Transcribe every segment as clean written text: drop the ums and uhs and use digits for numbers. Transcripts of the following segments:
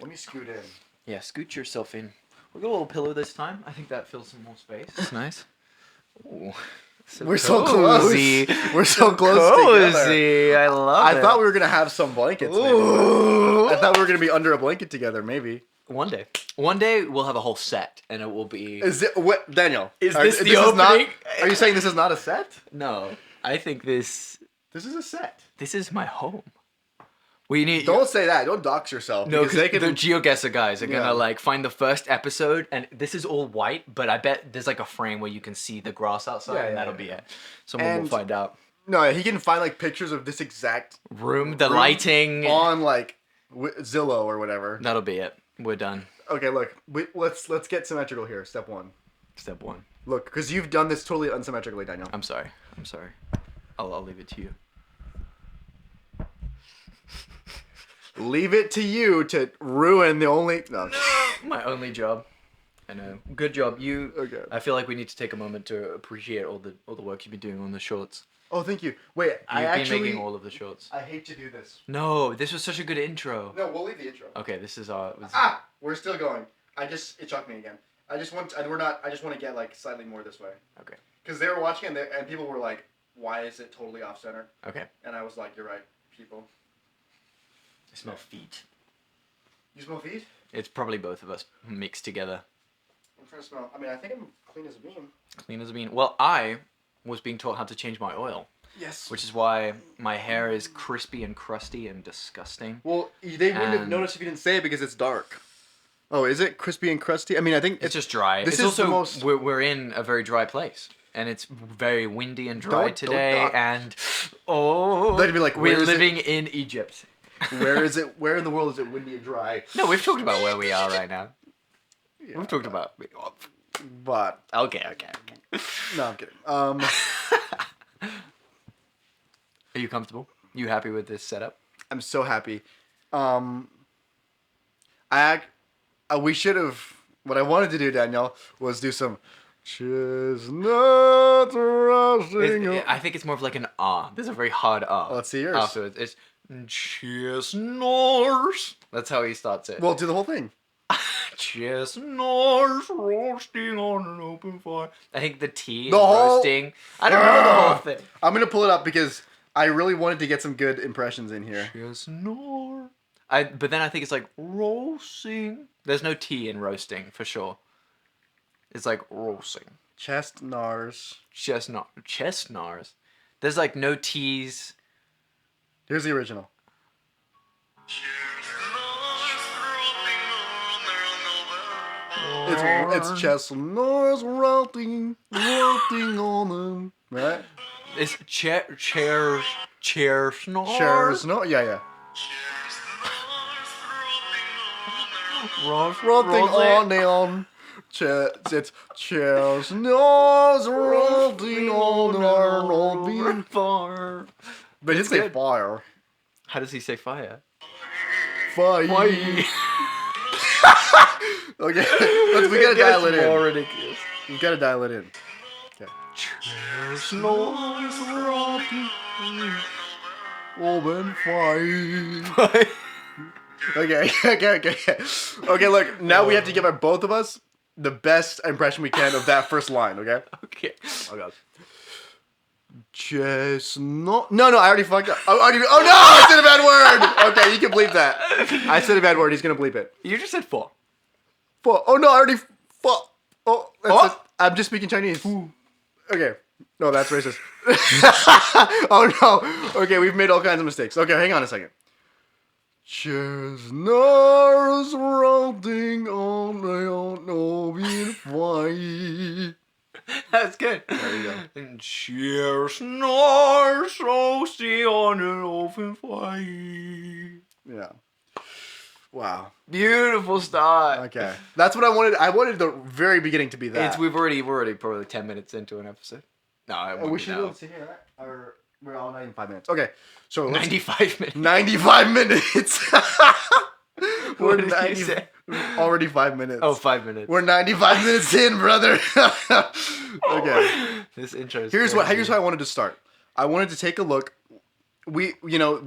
Let me scoot in. Yeah, scoot yourself in. We'll get a little pillow this time. I think that fills some more space. That's nice. Ooh. We're so close. We're so close together. I love it. I thought we were gonna have some blankets. Maybe. I thought we were gonna be under a blanket together. Maybe one day we'll have a whole set, and it will be. Is it what, Daniel? Is this the opening? Are you saying this is not a set? No, I think this. This is a set. This is my home. We need. Don't say that. Don't dox yourself. No, because the Geoguesser guys are gonna like find the first episode, and this is all white. But I bet there's like a frame where you can see the grass outside, and that'll be it. Someone will find out. No, he can find like pictures of this exact room, the lighting on like Zillow or whatever. That'll be it. We're done. Okay, look. Let's get symmetrical here. Step one. Look, because you've done this totally unsymmetrically, Daniel. I'm sorry. I'll leave it to you. Leave it to you to ruin the only... No. My only job. I know. Good job. You... Okay. I feel like we need to take a moment to appreciate all the work you've been doing on the shorts. Oh, thank you. Wait, You've been making all of the shorts. I hate to do this. No, this was such a good intro. No, we'll leave the intro. Okay, this is our... We're still going. It shocked me again. I just want to get like slightly more this way. Okay. Because they were watching and people were like, why is it totally off center? Okay. And I was like, you're right, people. I smell feet. You smell feet? It's probably both of us mixed together. I'm trying to smell. I mean, I think I'm clean as a bean. Clean as a bean. Well, I was being taught how to change my oil. Yes. Which is why my hair is crispy and crusty and disgusting. Well, they wouldn't have noticed if you didn't say it because it's dark. Oh, is it crispy and crusty? I mean, I think it's just dry. This is also we're in a very dry place. And it's very windy and dry today. And they'd be like, we're living in Egypt. Where is it? Where in the world is it windy and dry? No, we've talked about where we are right now. Yeah, we've talked about. But okay. No, I'm kidding. Are you comfortable? You happy with this setup? I'm so happy. We should have. What I wanted to do, Danielle, was do some chestnuts roasting. I think it's more of like an ah. There's a very hard ah. Let's see yours. Afterwards, it's chesnaurs. That's how he starts it. Well, do the whole thing. Chesnaurs roasting on an open fire. I think the tea is roasting. I don't know the whole thing. I'm gonna pull it up because I really wanted to get some good impressions in here. Chesnaurs. But then I think it's like roasting. There's no tea in roasting for sure. It's like roasting. Chesnaurs. Chesnaurs. There's like no teas. Here's the original. It's chestnuts roasting on them, right? It's chesnaurs. Chestnuts, yeah. Roasting on them. It's chestnuts roasting on our fire. But it's say fire. How does he say fire? Fire. Okay, we gotta dial it in. More ridiculous. We gotta dial it in. Okay. Chestnuts roasting open fire. Okay, look, now we have to give both of us the best impression we can of that first line, okay? Okay. Oh, God. Chestnut. No, I already fucked up. Oh, no, I said a bad word. Okay, you can bleep that. I said a bad word. He's going to bleep it. You just said four. Oh, no, I already... Oh, that's it. I'm just speaking Chinese. Okay. No, that's racist. Oh, no. Okay, we've made all kinds of mistakes. Okay, hang on a second. Chestnuts roasting on the open fire. That's good. There you go. And chestnuts roasting on an open fire. Yeah. Wow. Beautiful start. Okay. That's what I wanted. I wanted the very beginning to be that. We're already probably 10 minutes into an episode. No, we should be able to sit here, right? Or we're all 95 minutes. Okay. So 95 minutes. 95 minutes. What did you say? Already 5 minutes. Oh, 5 minutes. We're 95 minutes in, brother. Okay. This intro is Here's how I wanted to start. I wanted to take a look. A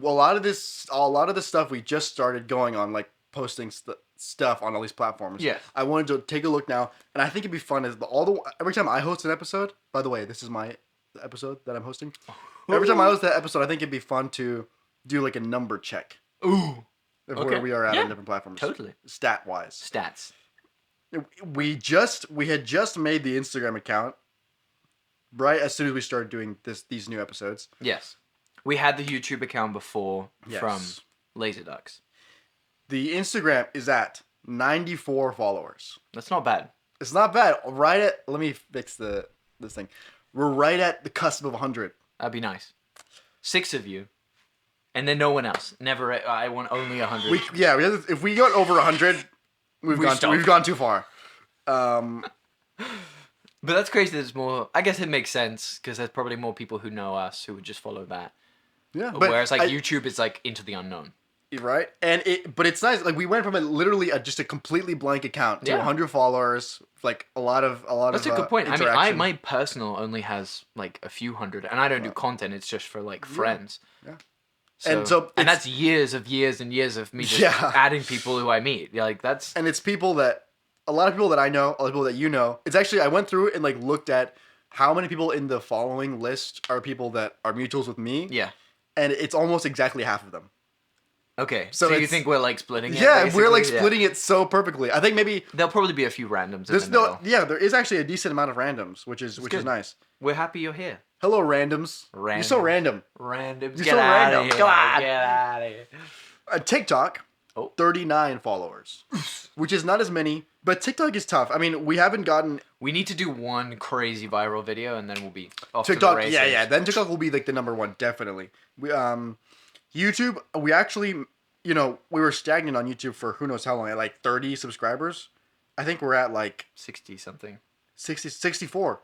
lot of the stuff we just started going on, like posting stuff on all these platforms. Yeah. I wanted to take a look now, and I think it'd be fun every time I host an episode. By the way, this is my episode that I'm hosting. Every time I host that episode, I think it'd be fun to do like a number check. Ooh. Of where we are at on different platforms. Totally. Stat wise. Stats. We had just made the Instagram account right as soon as we started doing these new episodes. Yes. We had the YouTube account before from Laser Ducks. The Instagram is at 94 followers. That's not bad. It's not bad. Let me fix this thing. We're right at the cusp of 100. That'd be nice. 6 of you. And then no one else. Never. I want only 100. If we got over 100, we've gone too far. But that's crazy. There's more. I guess it makes sense because there's probably more people who know us who would just follow that. Yeah. Whereas YouTube is like into the unknown. Right, but it's nice. Like we went from just a completely blank account to 100 followers. Like a lot of. That's a good point. I mean, my personal only has like a few hundred, and I don't do content. It's just for like friends. Yeah. And that's years and years of me just adding people who I meet. Like that's. And it's a lot of people that I know, a lot of people that you know. It's actually I went through it and like looked at how many people in the following list are people that are mutuals with me. Yeah. And it's almost exactly half of them. Okay, so you think we're like splitting it? Yeah, we're like splitting it so perfectly. I think maybe there'll probably be a few randoms. There is actually a decent amount of randoms, which is nice. We're happy you're here. Hello, randoms. You're so random. Randoms. You're so random. Come on. Get out of here. TikTok, 39 followers, which is not as many, but TikTok is tough. I mean, we haven't gotten. We need to do one crazy viral video, and then we'll be off TikTok. To the races. Yeah. Then TikTok will be like the number one, definitely. YouTube, we actually, we were stagnant on YouTube for who knows how long, at like 30 subscribers. I think we're at like 60 something. 64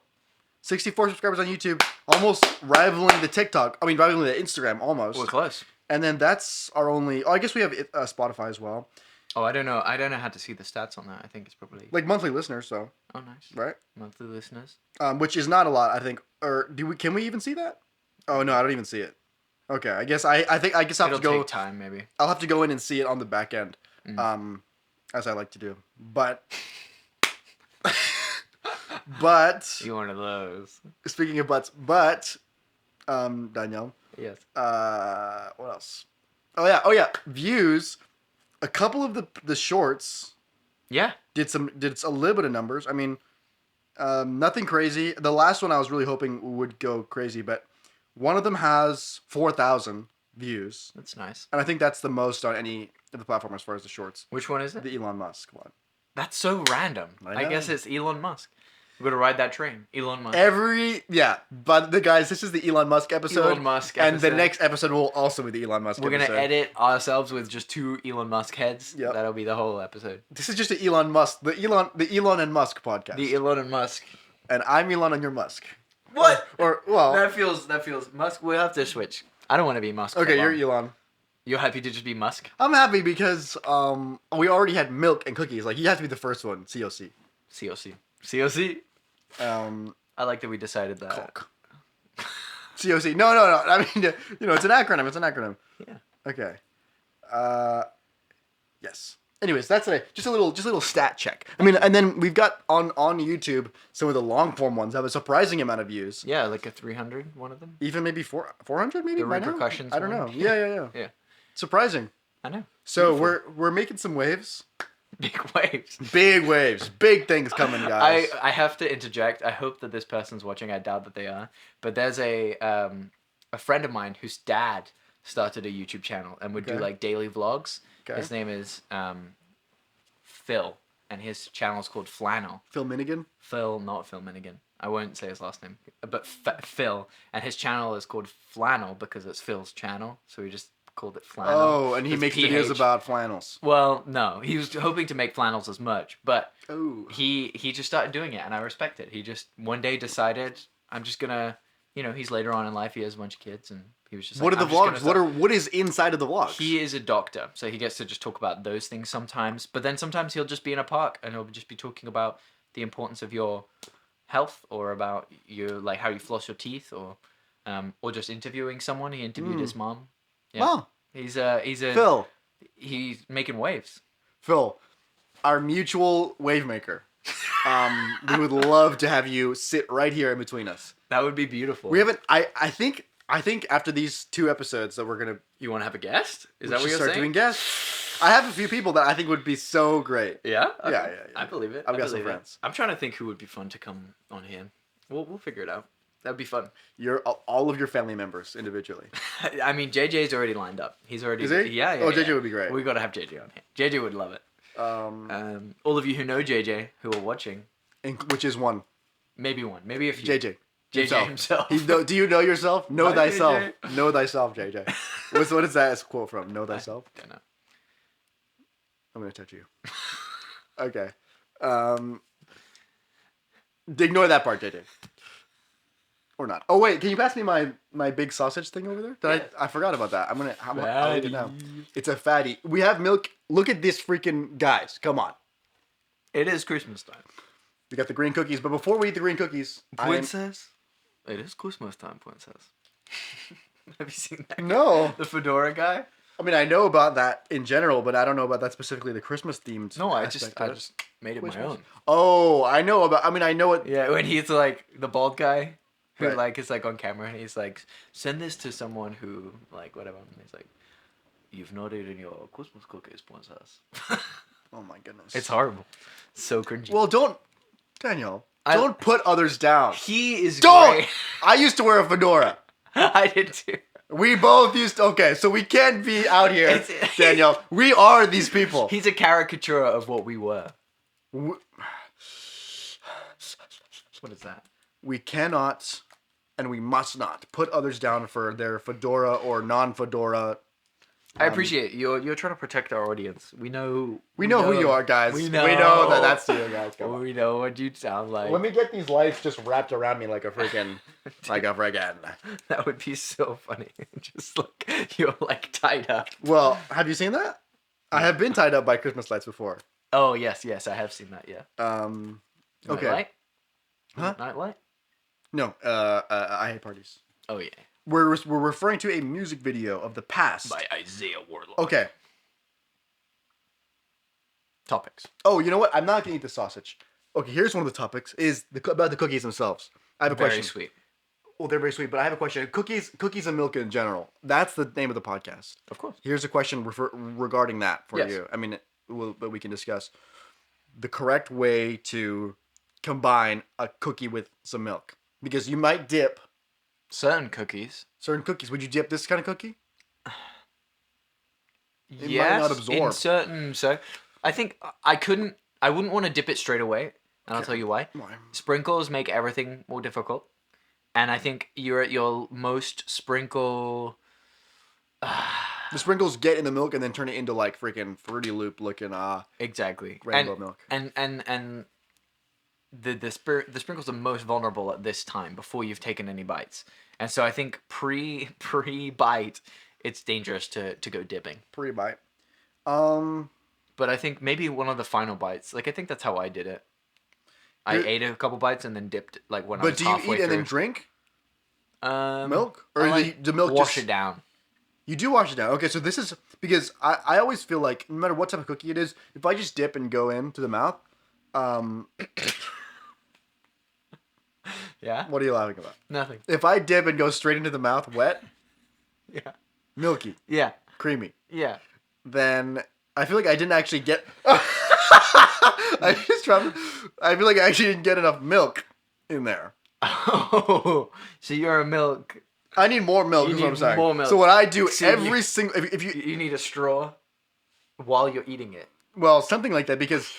subscribers on YouTube, almost rivaling the TikTok. I mean, rivaling the Instagram almost. We're close. And then that's our only. Oh, I guess we have Spotify as well. Oh, I don't know. I don't know how to see the stats on that. I think it's probably like monthly listeners. So. Oh, nice. Right. Monthly listeners. Which is not a lot, I think. Or can we even see that? Oh no, I don't even see it. Okay, I guess I have to go. Take time, maybe. I'll have to go in and see it on the back end, as I like to do. But you're one of those. Speaking of Danielle. Yes. What else? Oh yeah. Views. A couple of the shorts. Yeah. Did a little bit of numbers. I mean, nothing crazy. The last one I was really hoping would go crazy, but. One of them has 4,000 views. That's nice. And I think that's the most on any of the platform as far as the shorts. Which one is it? The Elon Musk one. That's so random. I guess it's Elon Musk. We're going to ride that train. Elon Musk. But this is the Elon Musk episode. Elon Musk episode. And the next episode will also be the Elon Musk episode. We're going to edit ourselves with just 2 Elon Musk heads. Yep. That'll be the whole episode. This is just the Elon and Musk podcast. The Elon and Musk. And I'm Elon and you're Musk. What? That feels Musk. We'll have to switch. I don't want to be Musk. Okay, you're Elon. You're happy to just be Musk? I'm happy because we already had milk and cookies. Like you have to be the first one. COC. COC. I like that we decided that. Coke. COC. No. I mean, it's an acronym. Yeah. Okay. Yes. Anyways, that's just a little stat check. I mean, and then we've got on YouTube some of the long form ones have a surprising amount of views. Yeah, like a 300 one of them. Even maybe 400 maybe. The repercussions. I don't know. Yeah. Yeah. Surprising. I know. So we're making some waves. Big waves. Big waves. Big things coming, guys. I have to interject. I hope that this person's watching. I doubt that they are. But there's a friend of mine whose dad started a YouTube channel and would do like daily vlogs. Okay. His name is Phil, and his channel is called Flannel. Phil Minigan? Not Phil Minigan. I won't say his last name, but Phil. And his channel is called Flannel because it's Phil's channel, so he just called it Flannel. Oh, and he makes videos about flannels. Well, no, he was hoping to make flannels as merch, but he just started doing it, and I respect it. He just one day decided, I'm just gonna, he's later on in life, he has a bunch of kids, and he was just what are the vlogs? What is inside of the vlogs? He is a doctor, so he gets to just talk about those things sometimes. But then sometimes he'll just be in a park and he'll just be talking about the importance of your health or about your how you floss your teeth or just interviewing someone. He interviewed his mom. Yeah. Wow. He's a Phil. He's making waves. Phil, our mutual wave maker. We would love to have you sit right here in between us. That would be beautiful. We haven't. I think after these 2 episodes that we're gonna. You want to have a guest? Is that what you're start saying? doing guests. I have a few people that I think would be so great. Yeah. Okay. Yeah. I believe it. I've got some friends. I'm trying to think who would be fun to come on here. We'll figure it out. That'd be fun. All of your family members individually. I mean, JJ's already lined up. He's already. Is he? Yeah. Oh, JJ would be great. We got to have JJ on here. JJ would love it. All of you who know JJ, who are watching. Which is one. Maybe one. Maybe a few. JJ. JJ himself. Do you know yourself? Know Hi, thyself. JJ. Know thyself, JJ. What is that quote from? Know thyself? I don't know. I'm going to touch you. Okay. Ignore that part, JJ. Or not. Oh, wait. Can you pass me my big sausage thing over there? I forgot about that. I'll eat it now. It's a fatty. We have milk. Look at this freaking... Guys, come on. It is Christmas time. We got the green cookies. But before we eat the green cookies... Princess? It is Christmas time, Princess. Have you seen that? No. The fedora guy? I mean, I know about that in general, but I don't know about that specifically, the Christmas themed. No, I just made it my own. Oh, I know it. Yeah, when he's like the bald guy who Right. like is like on camera and he's like, send this to someone who like whatever. And he's like, you've not eaten your Christmas cookies, Princess. Oh my goodness. It's horrible. So cringy. Well, don't put others down. He is Don't! great. I used to wear a fedora. I did too. We both used to, okay, so we can't be out here, Daniel. We are these people. He's a caricature of what we were. What is that? We cannot and we must not put others down for their fedora or non-fedora. I appreciate you're trying to protect our audience. We know who you are, guys. We know that that's you guys. Come on. We know what you sound like. Let me get these lights just wrapped around me like a freaking. That would be so funny. Just like you're like tied up. Well, have you seen that? I have been tied up by Christmas lights before. Oh yes, I have seen that. Yeah. Okay. Nightlight? Huh? Nightlight? No. I hate parties. Oh yeah. We're referring to a music video of the past. By Isaiah Warlock. Okay. Topics. Oh, you know what? I'm not gonna eat the sausage. Okay, here's one of the topics: is about the cookies themselves. I have a question. Very sweet. Well, they're very sweet, but I have a question. Cookies and milk in general. That's the name of the podcast. Of course. Here's a question regarding that for Yes. you. I mean, but we can discuss the correct way to combine a cookie with some milk, because you might dip Certain cookies. certain cookies. Would you dip this kind of cookie? It Yes, might not absorb. in certain. So, I think I wouldn't want to dip it straight away, and I'll tell you why. Why? Sprinkles make everything more difficult, and I think you're at your most sprinkle. The sprinkles get in the milk and then turn it into like freaking Fruity Loop looking Exactly. rainbow milk. And the sprinkles are most vulnerable at this time before you've taken any bites. And so I think pre bite it's dangerous to go dipping. Pre-bite. But I think maybe one of the final bites. Like I think that's how I did it. I ate a couple bites and then dipped like when I was But do you halfway eat and through. then drink Milk? Or the milk wash just... it down. You do wash it down. Okay, so this is... Because I always feel like, no matter what type of cookie it is, if I just dip and go into the mouth... Yeah? What are you laughing about? Nothing. If I dip and go straight into the mouth wet, Yeah. milky, Yeah. creamy, Yeah. then I feel like I didn't actually get... I feel like I actually didn't get enough milk in there. Oh, so you're a milk... I need more milk, You is what I'm need saying. more milk. So what I do So every single... If you... You need a straw while you're eating it. Well, something like that, because...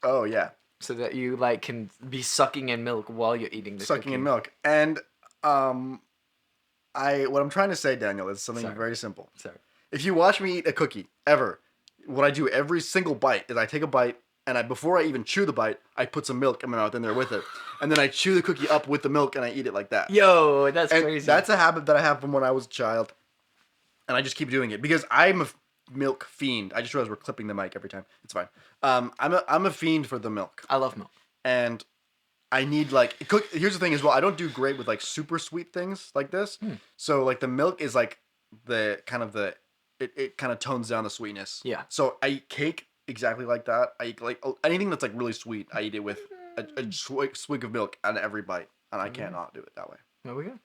Oh, yeah. So that you like can be sucking in milk while you're eating the Sucking cookie. in milk. And what I'm trying to say, Daniel, is something Sorry. very simple. Sorry. If you watch me eat a cookie, ever, what I do every single bite is I take a bite, and before I even chew the bite, I put some milk in my mouth in there with it. And then I chew the cookie up with the milk, and I eat it like that. Yo, that's And crazy. that's a habit that I have from when I was a child. And I just keep doing it, because I'm a milk fiend. I just realized we're clipping the mic every time. It's fine. I'm a fiend for the milk. I love milk. And I need here's the thing as well. I don't do great with like super sweet things like this. So like the milk is like it kind of tones down the sweetness. Yeah. So I eat cake exactly like that. I eat like anything that's like really sweet. I eat it with a swig of milk on every bite, and I cannot do it that way. There we go.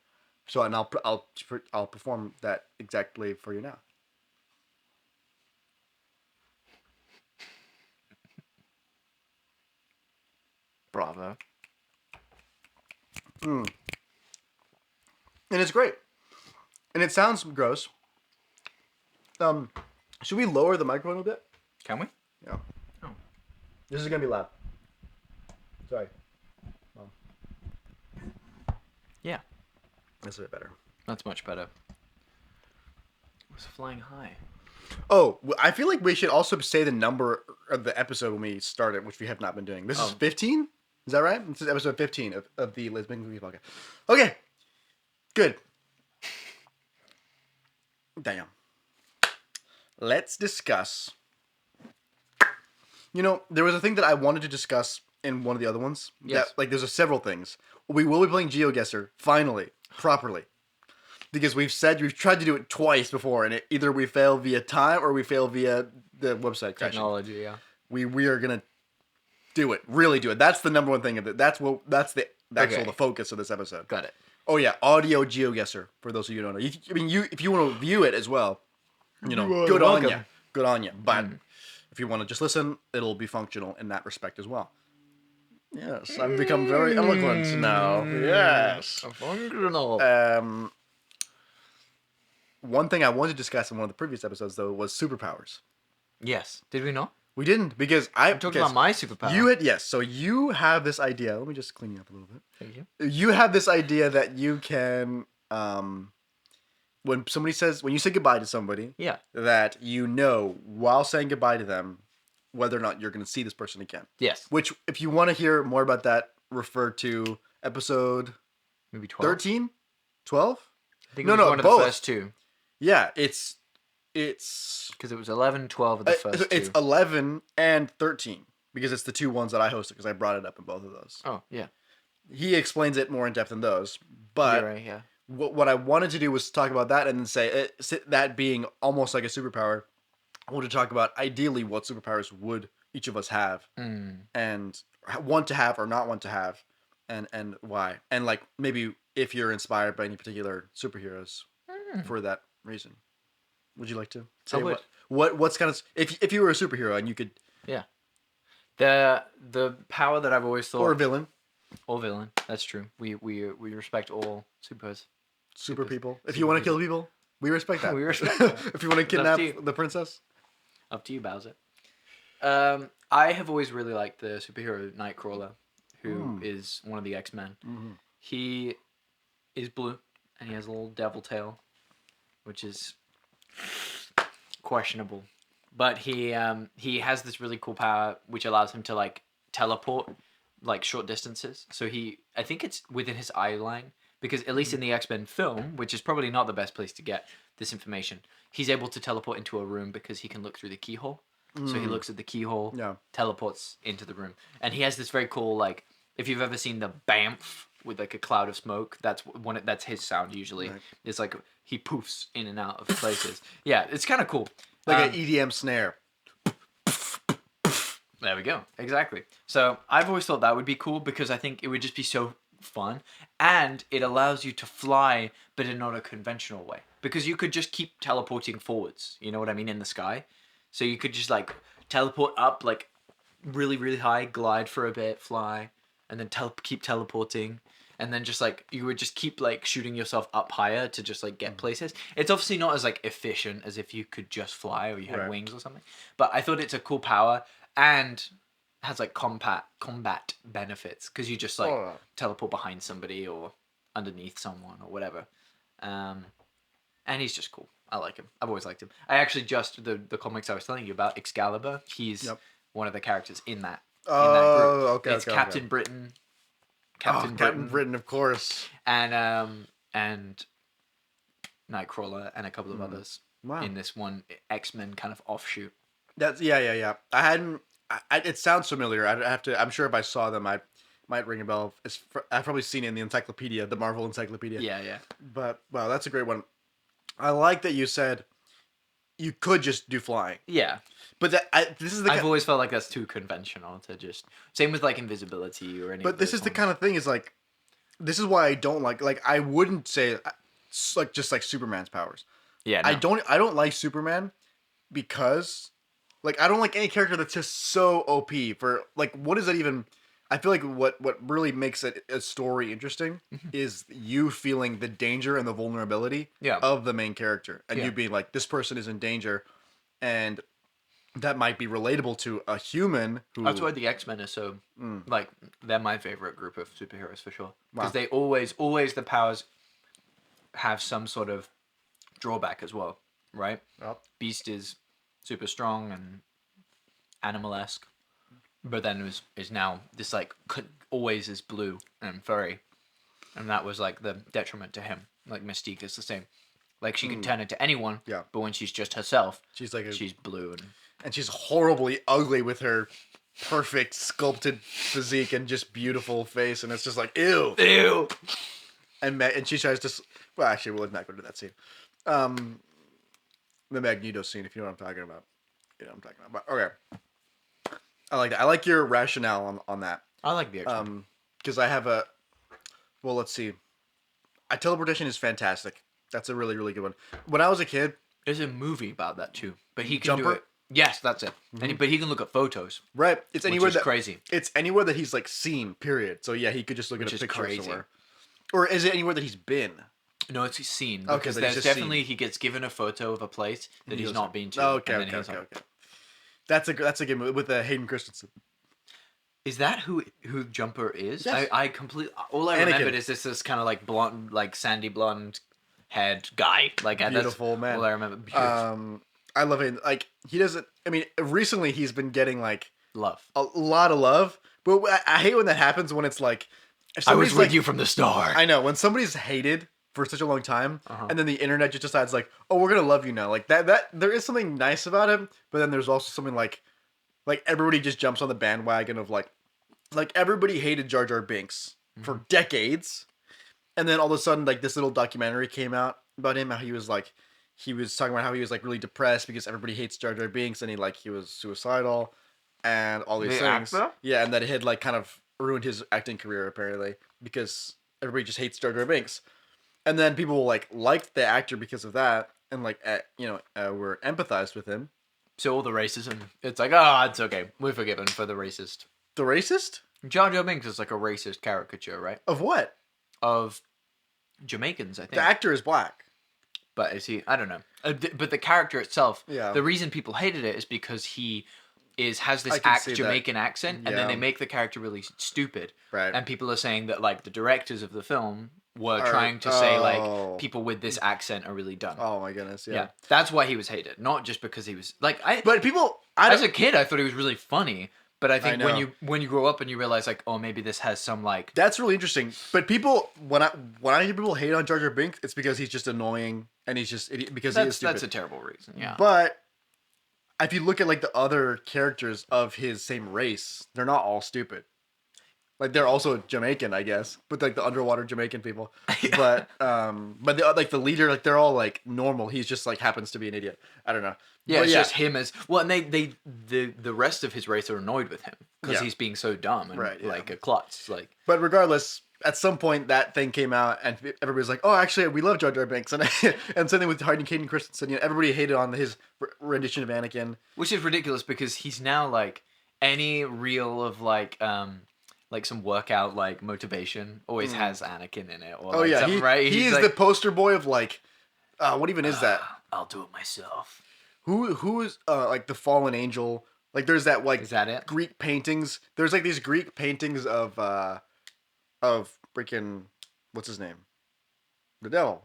So, and I'll perform that exactly for you now. Bravo. And it's great. And it sounds gross. Should we lower the microphone a bit? Can we? Yeah. Oh. This is gonna be loud. Sorry. Yeah. That's a bit better. That's much better. It was flying high. Oh, I feel like we should also say the number of the episode when we started, which we have not been doing. This is 15? Is that right? This is episode 15 of the Lisbon Movie Podcast. Okay. Good. Damn. Let's discuss. You know, there was a thing that I wanted to discuss in one of the other ones. Yes. That, like, there's several things. We will be playing Geoguesser, finally, properly. Because we've tried to do it twice before, and either we fail via time or we fail via the website crashing. Technology, yeah. We are gonna do it, really do it. That's the number one thing of it. That's the focus of this episode. Got it. Oh yeah, audio Geoguesser. For those of you who don't know, if you want to view it as well, good on you, good on you. But if you want to just listen, it'll be functional in that respect as well. Yes, I've become very eloquent now. Yes. Functional. One thing I wanted to discuss in one of the previous episodes, though, was superpowers. Yes. Did we not? We didn't, because I'm talking about my superpower. So you have this idea. Let me just clean you up a little bit. Thank you. You have this idea that you can, when you say goodbye to somebody, Yeah. that you know while saying goodbye to them whether or not you're going to see this person again. Yes. Which, if you want to hear more about that, refer to episode maybe 12. 13, 12. I think it was one of the first two. Yeah, it's because it was 11, 12 of the first two. It's 11 and 13 because it's the two ones that I hosted because I brought it up in both of those. Oh, yeah. He explains it more in depth in those, but You're right, yeah. What I wanted to do was talk about that and then say that being almost like a superpower. I want to talk about ideally what superpowers would each of us have and want to have or not want to have and why. And like maybe if you're inspired by any particular superheroes for that reason. Would you like to say what's kind of if you were a superhero and you could the power that I've always thought or a villain that's true. We respect all super people. If you want to kill people, we respect that. We respect that. If you want to kidnap the princess, up to you, Bowser. I have always really liked the superhero Nightcrawler, who is one of the X-Men. He is blue and he has a little devil tail, which is questionable, but he has this really cool power which allows him to like teleport like short distances. So I think it's within his eye line, because at least in the X-Men film, which is probably not the best place to get this information, he's able to teleport into a room because he can look through the keyhole. So he looks at the keyhole, teleports into the room, and he has this very cool, like, if you've ever seen the BAMF with like a cloud of smoke, that's his sound usually. Right. It's like he poofs in and out of places. Yeah, it's kind of cool. Like an EDM snare. There we go. Exactly. So I've always thought that would be cool because I think it would just be so fun, and it allows you to fly, but in not a conventional way, because you could just keep teleporting forwards. You know what I mean, in the sky. So you could just like teleport up like really, really high, glide for a bit, fly, and then keep teleporting. And then just like you would just keep like shooting yourself up higher to just like get places. It's obviously not as like efficient as if you could just fly or you had wings or something. But I thought it's a cool power and has like combat benefits, because you just like teleport behind somebody or underneath someone or whatever. And he's just cool. I like him. I've always liked him. I actually just the comics I was telling you about, Excalibur. He's one of the characters in that. Oh, okay. It's Captain Britain. Captain Britain, of course. And Nightcrawler and a couple of others in this one X-Men kind of offshoot. That's yeah. I hadn't. It sounds familiar. I'd have to. I'm sure if I saw them, I might ring a bell. I've probably seen it in the encyclopedia, the Marvel Encyclopedia. Yeah. But wow, that's a great one. I like that you said you could just do flying. Yeah. But this is the. I've always felt like that's too conventional to just. Same with like invisibility or anything. But this is the kind of thing is like, this is why I don't like I wouldn't say like just like Superman's powers. Yeah. No. I don't like Superman because like I don't like any character that's just so OP for like what is that even. I feel like what really makes it a story interesting is you feeling the danger and the vulnerability of the main character, and you being like, this person is in danger, and that might be relatable to a human. Who... That's why the X-Men are so like they're my favorite group of superheroes for sure, because they always the powers have some sort of drawback as well, right? Yep. Beast is super strong and animal-esque. But then is now this like always is blue and furry, and that was like the detriment to him. Like Mystique is the same, like she can turn into anyone. Yeah. But when she's just herself, she's blue and she's horribly ugly with her perfect sculpted physique and just beautiful face, and it's just like ew. And she tries to. Well, actually, we'll not go to that scene. The Magneto scene, if you know what I'm talking about. You know what I'm talking about. Okay. I like that. I like your rationale on that. I like the X-Men. Because I have a... Well, let's see. Teleportation is fantastic. That's a really, really good one. When I was a kid... There's a movie about that too. But he can do it. Yes, that's it. Mm-hmm. But he can look at photos. Right. It's anywhere which is crazy. It's anywhere that he's like seen, period. So yeah, he could just look at a picture somewhere. Or is it anywhere that he's been? No, it's seen. Because there's definitely... He gets given a photo of a place that he's not been to. Okay. That's a good movie with Hayden Christensen. Is that who Jumper is? Yes. I completely all I remembered is this kind of like blonde, like sandy blonde head guy. Like beautiful man. All I remember. I love him. Like he doesn't. I mean, recently he's been getting like love, a lot of love. But I hate when that happens when it's like I was with you from the start. I know when somebody's hated for such a long time, and then the internet just decides like, oh, we're gonna love you now. Like that there is something nice about him, but then there's also something like everybody just jumps on the bandwagon of like everybody hated Jar Binks for decades, and then all of a sudden like this little documentary came out about him, how he was talking about how he was like really depressed because everybody hates Jar Binks, and he was suicidal, and all these things. Actor? Yeah, and that it had like kind of ruined his acting career apparently because everybody just hates Jar Binks. And then people liked the actor because of that, and were empathized with him. So all the racism, it's like, oh, it's okay, we're forgiven for the racist. The racist? Jar Binks is like a racist caricature, right? Of what? Of Jamaicans, I think. The actor is black. But is he? I don't know. But the character itself, yeah. The reason people hated it is because he has this Jamaican accent, and then they make the character really stupid. Right. And people are saying that like the directors of the film were trying to say like people with this accent are really dumb. Oh my goodness, yeah. That's why he was hated, not just because he was like as a kid I thought he was really funny, but I think when you grow up and you realize like, oh, maybe this has some like... That's really interesting. But people, when I hear people hate on Jar Binks, it's because he's just annoying and he's just because he is stupid. That's a terrible reason. Yeah. But if you look at like the other characters of his same race, they're not all stupid. Like they're also Jamaican, I guess, but like the underwater Jamaican people. But the leader, like they're all like normal. He's just like happens to be an idiot. I don't know. Yeah, but it's just him as well, and the rest of his race are annoyed with him because he's being so dumb and like a klutz. Like, but regardless, at some point that thing came out and everybody's like, oh, actually, we love Jar Binks, and something with Hayden Christensen. You know, everybody hated on his rendition of Anakin, which is ridiculous because he's now like any reel of like some workout like motivation always has Anakin in it. Or, right? He's like, the poster boy of like, what even is that? I'll do it myself. Who is like the fallen angel? Like there's that like is that it? Greek paintings. There's like these Greek paintings of freaking what's his name? The devil.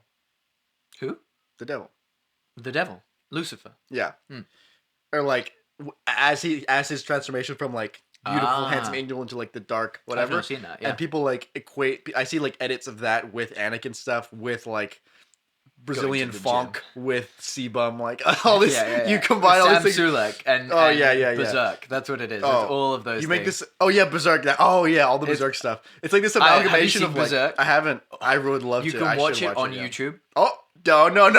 Who? The devil. The devil. Lucifer. Yeah. Or like as his transformation from like beautiful handsome angel into like the dark whatever. I've never seen that. Yeah. And people like equate. I see like edits of that with Anakin stuff with like Brazilian funk with Sebum, like all this. You combine all this. Sam Sulek and Berserk. That's what it is. Oh, it's all of those. You make this. Oh yeah, Berserk. All the Berserk stuff. It's like this amalgamation of like. Berserk? I haven't. I would love to. You can watch it on YouTube. Oh no!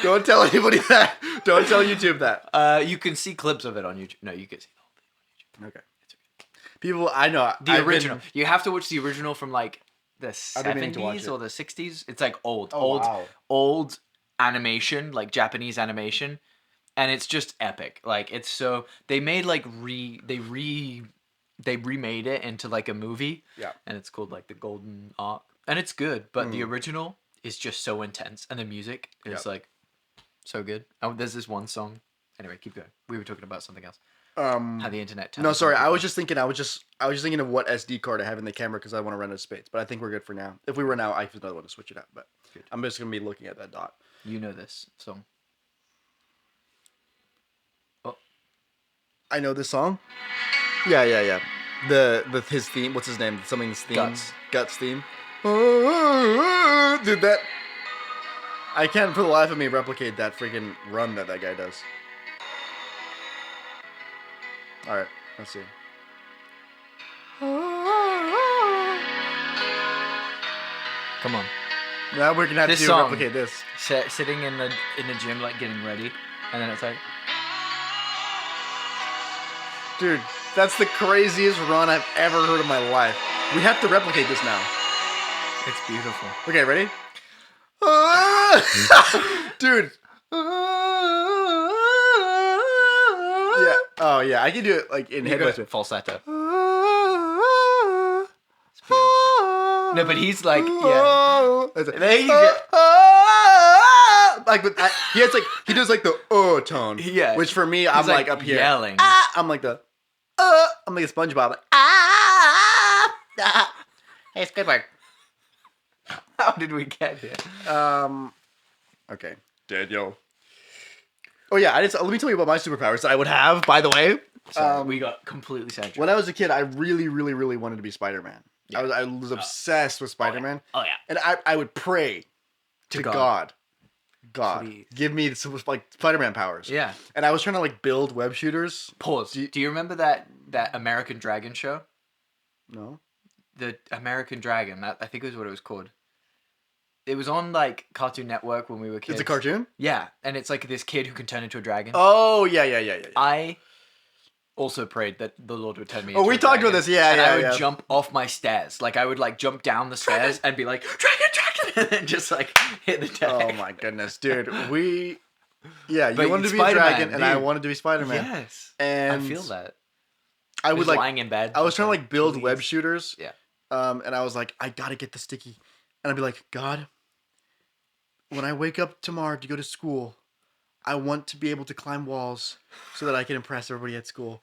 Don't tell anybody that. Don't tell YouTube that. You can see clips of it on YouTube. No, you can see the whole thing on YouTube. Okay. People, I know. The original. You have to watch the original from like the I've been meaning to watch 70s it. or the 60s. It's like old, wow. old animation, like Japanese animation, and it's just epic. Like it's so they made like they remade it into like a movie. Yeah. And it's called like the Golden Arc, and it's good. But the original is just so intense, and the music is like so good. Oh, there's this one song. Anyway, keep going. We were talking about something else. How the internet. No, sorry. I was just thinking of what SD card I have in the camera because I want to run out of space. But I think we're good for now. If we run out, I have another one to switch it out. But good. I'm just gonna be looking at that dot. You know this song. Oh, I know this song. Yeah. His theme. What's his name? Something's theme. Guts theme. Dude, that. I can't for the life of me replicate that freaking run that guy does. All right, let's see. come on. Now we're gonna have This to song. replicate this. Sitting in the gym, like getting ready, and then it's like, Dude, that's the craziest run I've ever heard in my life. We have to replicate this now. it's beautiful. Okay, ready? Dude. Yeah. Oh yeah, I can do it like in head voice. Falsetto. It's beautiful. No, but he's like, yeah. There you go. Like, but he does like the tone. Yeah. Which for me, I'm like up here. Yelling. I'm like the I'm like a SpongeBob. Like, Hey, Squidward. How did we get here? Okay. Daniel. Oh yeah, let me tell you about my superpowers that I would have, by the way. Sorry, we got completely sidetracked. When I was a kid, I really, really, really wanted to be Spider-Man. Yeah. I was obsessed with Spider-Man. Oh yeah. And I would pray to God. Please. Give me some like Spider-Man powers. Yeah. And I was trying to like build web shooters. Pause. Do you remember that American Dragon show? No. The American Dragon. That I think was what it was called. It was on like Cartoon Network when we were kids. It's a cartoon? Yeah, and it's like this kid who can turn into a dragon. Oh yeah. I also prayed that the Lord would turn me. We talked about this. Yeah, and I would jump off my stairs. Like I would like jump down the stairs and be like dragon, and then just like hit the deck. Oh my goodness, dude. You But wanted to be Spider-Man, a dragon, dude. and I wanted to be Spider-Man. Yes, and I feel that. I would like lying in bed. I was trying to like build web shooters. Yeah. And I was like, I gotta get the sticky, and I'd be like, God, when I wake up tomorrow to go to school, I want to be able to climb walls so that I can impress everybody at school.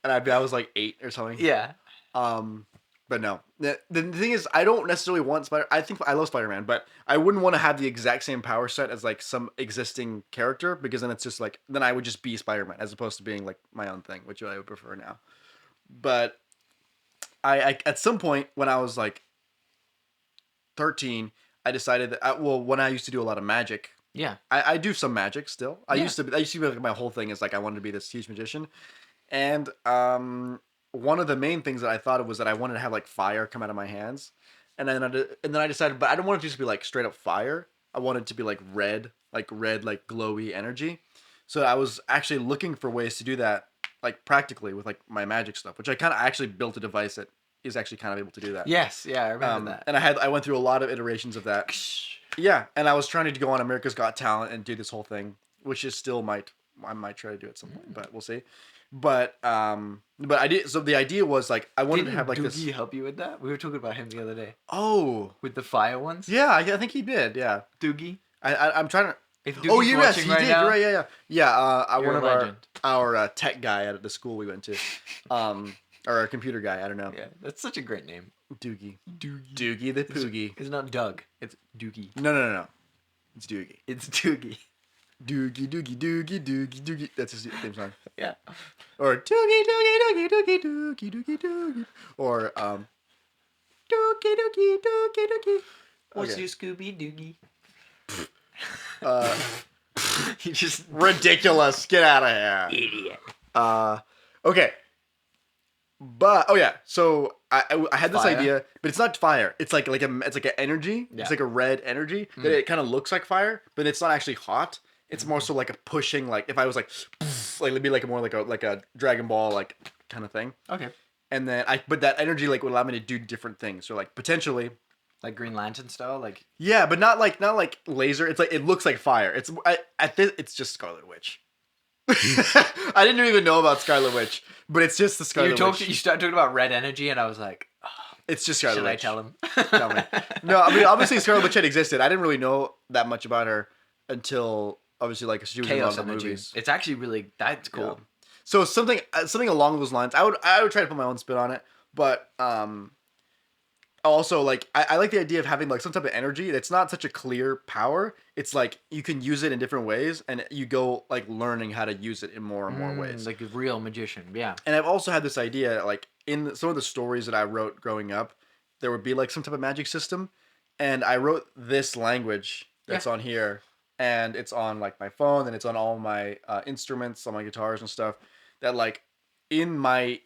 And I was like 8 or something. Yeah. But no. The thing is, I don't necessarily want I think I love Spider-Man, but I wouldn't want to have the exact same power set as like some existing character, because then it's just like, then I would just be Spider-Man as opposed to being like my own thing, which I would prefer now. But I at some point when I was like 13, I decided that when I used to do a lot of magic. Yeah. I do some magic still. I used to be like, my whole thing is like I wanted to be this huge magician. And one of the main things that I thought of was that I wanted to have like fire come out of my hands. And then I decided, but I don't want it to just be like straight up fire. I wanted it to be like red, like glowy energy. So I was actually looking for ways to do that, like practically with like my magic stuff, which I kind of actually built a device that is actually kind of able to do that. Yes, yeah, I remember that. And I went through a lot of iterations of that. Yeah, and I was trying to go on America's Got Talent and do this whole thing, which is still I might try to do at some point, but we'll see. But I did. So the idea was like I wanted to have like Doogie this. Did he help you with that? We were talking about him the other day. Oh, with the fire ones. Yeah, I think he did. Yeah, Doogie. I'm trying to. If Doogie's yes, he right did. Now, Right? Yeah. You're one of legend. our tech guy at the school we went to, or our computer guy. I don't know. Yeah, that's such a great name. Doogie the Poogie. It's not Doug. It's Doogie. No. It's Doogie. It's Doogie. Doogie. That's his theme song. Yeah. Or Doogie. Or Doogie. What's your Scooby Doogie? He just ridiculous. Get out of here, idiot. Okay. But so I had this idea, but it's not fire. It's it's like an energy. Yeah. It's like a red energy that it kind of looks like fire, but it's not actually hot. It's more so like a pushing, like if I was like it'd be like more like a Dragon Ball like kind of thing. Okay. And then but that energy like would allow me to do different things. So like potentially, like Green Lantern style, like. Yeah, but not like laser. It's like it looks like fire. It's just Scarlet Witch. I didn't even know about Scarlet Witch, but it's just the Scarlet Witch. You started talking about red energy, and I was like, oh, it's just Scarlet Witch. Should I tell him? Tell me. No, I mean obviously Scarlet Witch had existed. I didn't really know that much about her until obviously like she was in a lot of the movies. It's actually really that's cool. Yeah. So something along those lines. I would try to put my own spin on it, but also like I like the idea of having like some type of energy that's not such a clear power. It's like you can use it in different ways, and you go like learning how to use it in more and more ways. Like a real magician, yeah. And I've also had this idea like in some of the stories that I wrote growing up, there would be like some type of magic system, and I wrote this language that's on here, and it's on like my phone, and it's on all my instruments, on my guitars and stuff. That like in my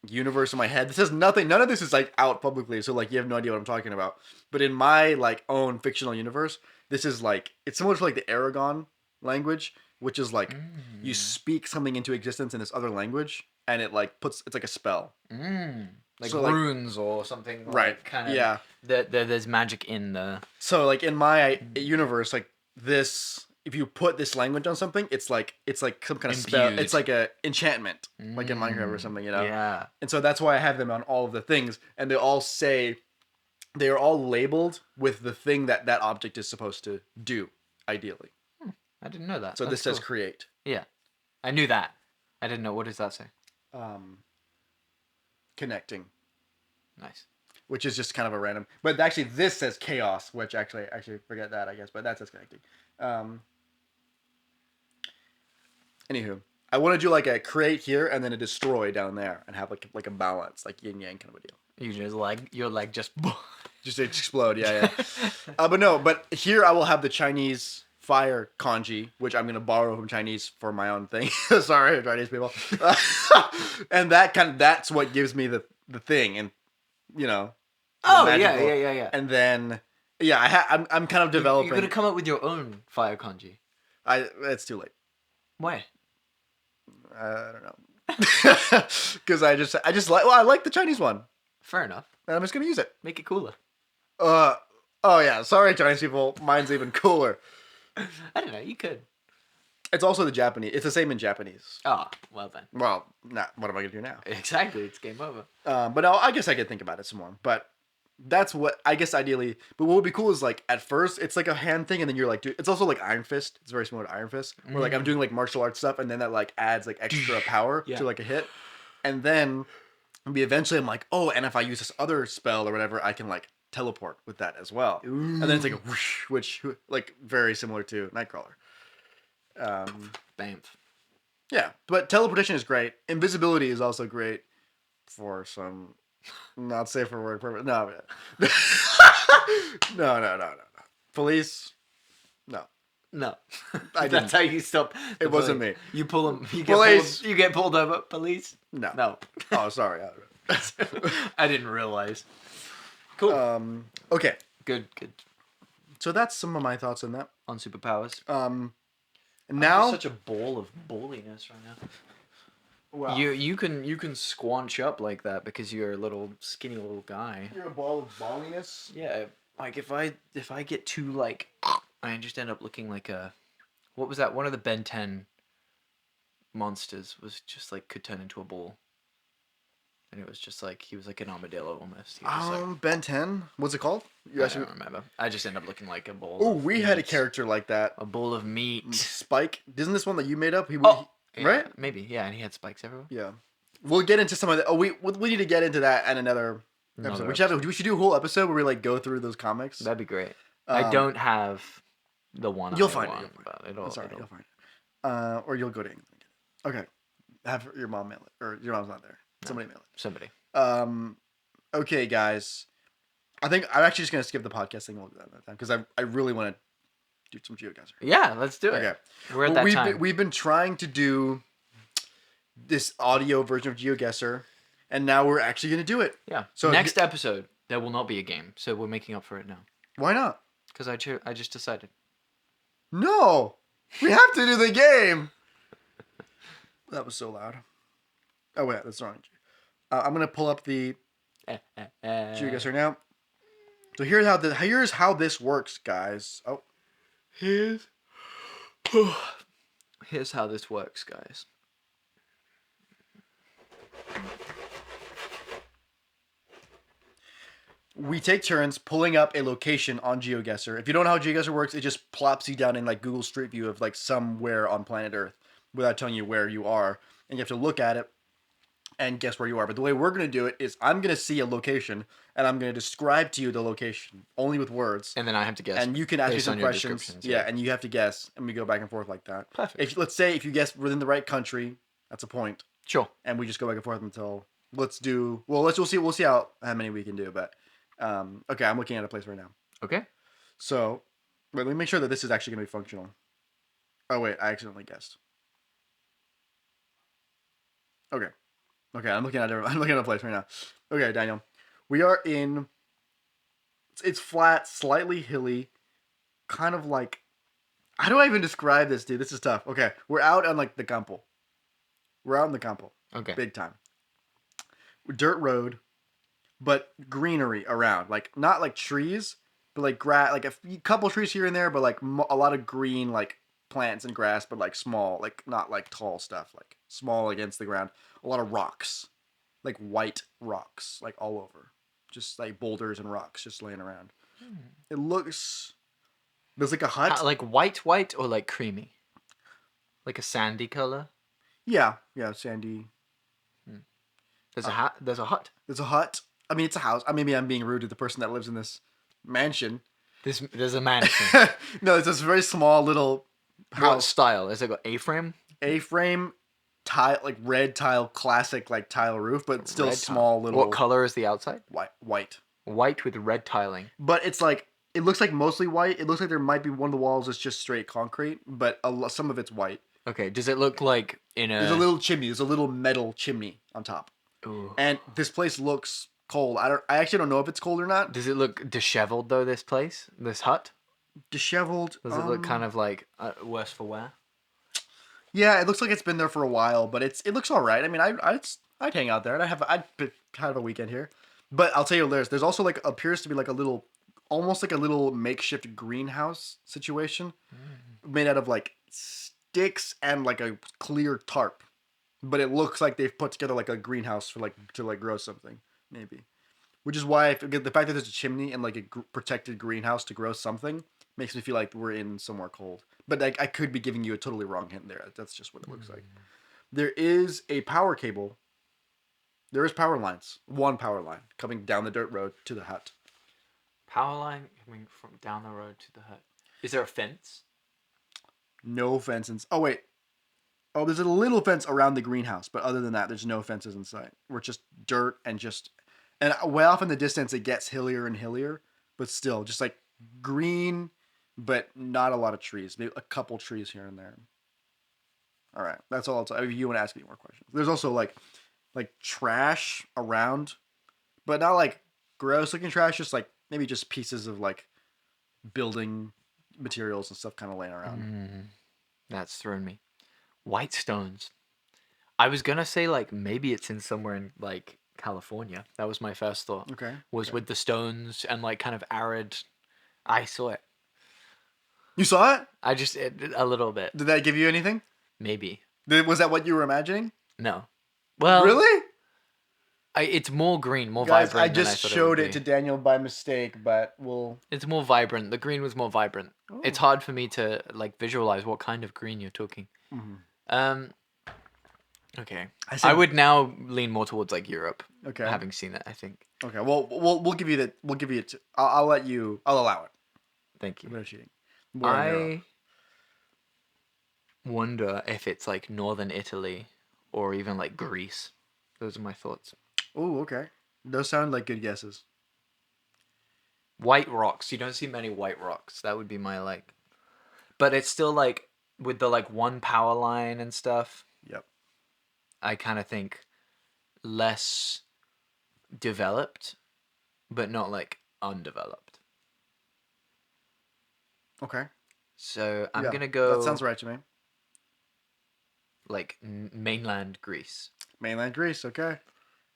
universe in my head, this has nothing. None of this is like out publicly, so like you have no idea what I'm talking about. But in my like own fictional universe, this is like it's similar to like the Aragon language, which is like you speak something into existence in this other language, and it like it's like a spell. Like so, runes or something. Like right. Kind of. Yeah. There's magic in the. So like in my universe, like this. If you put this language on something, it's like some kind of spell. It's like a enchantment, like in Minecraft or something, you know. Yeah. And so that's why I have them on all of the things, and they are all labeled with the thing that object is supposed to do, ideally. I didn't know that. So this says create. Yeah, I knew that. I didn't know. What does that say? Connecting. Nice. Which is just kind of a random, but actually this says chaos, which actually forget that I guess, but that says connecting. Anywho, I want to do like a create here and then a destroy down there and have like a balance, like yin yang kind of a deal. You just like you're like just explode, yeah. But here I will have the Chinese fire kanji, which I'm gonna borrow from Chinese for my own thing. Sorry, Chinese people. And that's what gives me the thing, and you know. Oh yeah. And then I'm kind of developing. You're gonna come up with your own fire kanji. It's too late. Why? I don't know. Because I like the Chinese one. Fair enough. And I'm just gonna use it. Make it cooler. Oh yeah. Sorry, Chinese people. Mine's even cooler. I don't know. You could. It's also the Japanese. It's the same in Japanese. Oh, well then. Well, what am I gonna do now? Exactly. It's game over. But no, I guess I could think about it some more. But that's what I guess ideally. But what would be cool is like at first it's like a hand thing, and then you're like, dude, it's also like Iron Fist. It's very similar to Iron Fist, where like I'm doing like martial arts stuff, and then that like adds like extra power to like a hit, and then maybe eventually I'm like, oh, and if I use this other spell or whatever, I can like teleport with that as well. Ooh. And then it's like a whoosh, which like very similar to Nightcrawler. Bamf. Yeah, but teleportation is great. Invisibility is also great for some not safe for work purpose. No. No. Police. No. That's how you stop. It wasn't me. You pull them. You get pulled over. Police. No. Oh, sorry. I didn't realize. Cool. Okay. Good. So that's some of my thoughts on that. On superpowers. Now I'm such a ball of balliness right now. Wow. You can squanch up like that because you're a little skinny little guy. You're a ball of balliness. Yeah, like if I get too like, I just end up looking like a, what was that? One of the Ben 10 monsters was just like could turn into a ball. And it was just like he was like an armadillo almost. Ben 10. What's it called? I don't remember. I just end up looking like a ball. Oh, we had a character like that. A bowl of meat. Spike. Isn't this one that you made up? Yeah, right? Maybe. Yeah, and he had spikes everywhere. Yeah. We'll get into some of that. Oh, we need to get into that in another episode. We should do a whole episode where we like go through those comics. That'd be great. I don't have the one. You'll find it. You'll find it. You'll find it. Or you'll go to England. Okay. Have your mom mail it, or your mom's not there. Somebody mail it. Somebody. Okay, guys. I think I'm actually just gonna skip the podcast thing. We'll do that time because I really want to do some Geoguesser. Yeah, let's do it. Okay. We're at that time. We've been trying to do this audio version of Geoguesser, and now we're actually gonna do it. Yeah. So next episode there will not be a game, so we're making up for it now. Why not? Because I just decided. No. We have to do the game. That was so loud. Oh wait, that's wrong. I'm gonna pull up the Geoguesser now. So here's how this works, guys. Oh, Here's how this works, guys. we take turns pulling up a location on Geoguesser. If you don't know how Geoguesser works, it just plops you down in like Google Street View of like somewhere on planet Earth without telling you where you are, and you have to look at it and guess where you are. But the way we're gonna do it is I'm gonna see a location and I'm gonna describe to you the location only with words. And then I have to guess. And you can ask me based some on your questions. descriptions, Yeah, and you have to guess, and we go back and forth like that. Perfect. If let's say if you guess within the right country, that's a point. Sure. And we just go back and forth until we'll see how many we can do. But okay, I'm looking at a place right now. Okay. So wait, let me make sure that this is actually gonna be functional. Oh wait, I accidentally guessed. Okay. Okay, I'm looking at a place right now. Okay, Daniel. We are in it's flat, slightly hilly, kind of like how do I even describe this, dude? This is tough. Okay. We're out on like the Campo. We're out in the Campo. Okay. Big time. Dirt road, but greenery around. Like not like trees, but like grass, like a couple trees here and there, but like a lot of green like plants and grass, but like small, like not like tall stuff, like small against the ground. A lot of rocks, like white rocks, like all over, just like boulders and rocks just laying around. It looks. There's like a hut. Like white or like creamy? Like a sandy color? Yeah, sandy. There's a hut. There's a hut. There's a hut. I mean, it's a house. Maybe I'm being rude to the person that lives in this mansion. There's a mansion. No, it's this very small little house. What style? Is it got A-frame? A-frame, tile, like red tile, classic like tile roof, but still Red small tile. little. What color is the outside? White. White with red tiling. But it's like it looks like mostly white. It looks like there might be one of the walls that's just straight concrete, but some of it's white. Okay. Does it look like There's a little chimney. There's a little metal chimney on top. Ooh. And this place looks cold. I actually don't know if it's cold or not. Does it look disheveled though? This place, this hut. Disheveled. Does it look kind of like worse for wear? Yeah, it looks like it's been there for a while, but it looks all right. I mean, I'd hang out there. I'd have a weekend here. But I'll tell you, there's also like appears to be like a little, almost like a little makeshift greenhouse situation, made out of like sticks and like a clear tarp. But it looks like they've put together like a greenhouse for like to like grow something, maybe. Which is why the fact that there's a chimney and like a protected greenhouse to grow something makes me feel like we're in somewhere cold. But like I could be giving you a totally wrong hint there. That's just what it looks like. There is a power cable. There is power lines. One power line coming down the dirt road to the hut. Power line coming from down the road to the hut. Is there a fence? No fences. Oh wait. Oh, there's a little fence around the greenhouse, but other than that, there's no fences in sight. We're just dirt and way off in the distance, it gets hillier and hillier, but still just like green, but not a lot of trees. Maybe a couple trees here and there. All right, that's all I'll tell you. If you want to ask any more questions, there's also like trash around, but not like gross looking trash. Just like maybe just pieces of like building materials and stuff kind of laying around. That's thrown me. White stones. I was gonna say like maybe it's in somewhere in like California. That was my first thought. Okay. With the stones and like kind of arid. I saw it. You saw it? A little bit. Did that give you anything? Maybe. Was that what you were imagining? No. Well. Really? It's more green, more Guys, vibrant. I just showed it to Daniel by mistake, but It's more vibrant. The green was more vibrant. Oh. It's hard for me to like visualize what kind of green you're talking. Okay. I would now lean more towards like Europe. Okay. Having seen it, I think. Okay. Well, we'll give you that. We'll give you it. I'll let you. I'll allow it. Thank you. No cheating. I wonder if it's like northern Italy or even like Greece. Those are my thoughts. Oh, okay. Those sound like good guesses. White rocks. You don't see many white rocks. That would be my like. But it's still like with the like one power line and stuff. Yep. I kind of think less developed, but not like undeveloped. Okay. So I'm gonna go. That sounds right to me. Like mainland Greece. Mainland Greece. Okay.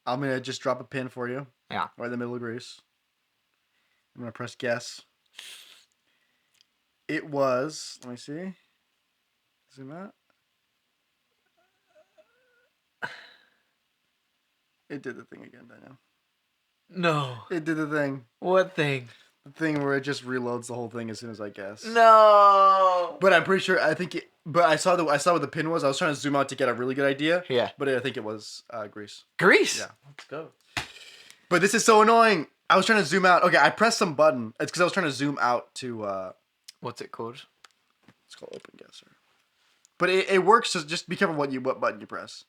I'm gonna just drop a pin for you. Yeah. Right in the middle of Greece. I'm gonna press guess. It was. Let me see. Zoom out. It did the thing again, Daniel. No. It did the thing. What thing? The thing where it just reloads the whole thing as soon as I guess. No. But I'm pretty sure. I think it. But I saw what the pin was. I was trying to zoom out to get a really good idea. Yeah. But I think it was Greece. Greece. Yeah. Let's go. But this is so annoying. I was trying to zoom out. Okay, I pressed some button. It's because I was trying to zoom out to. What's it called? It's called Open Guesser. But it works. Just be careful what button you press.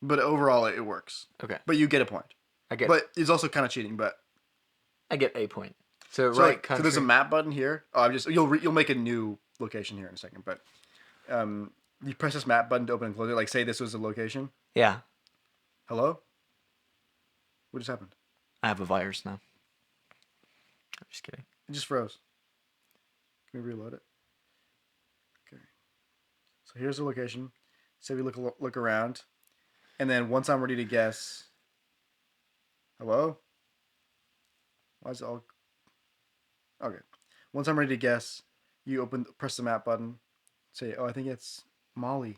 But overall, it works. Okay. But you get a point. I get. But it's also kind of cheating. But I get a point. So so, right. so there's a map button here. Oh, you'll make a new location here in a second. But you press this map button to open and close it. Like say this was a location. Yeah. Hello. What just happened? I have a virus now. I'm just kidding. It just froze. Can we reload it? Okay. So here's the location. Say we look around, and then once I'm ready to guess. Hello. Why is it all? Okay. Once I'm ready to guess, you press the map button. Say, oh, I think it's Mali.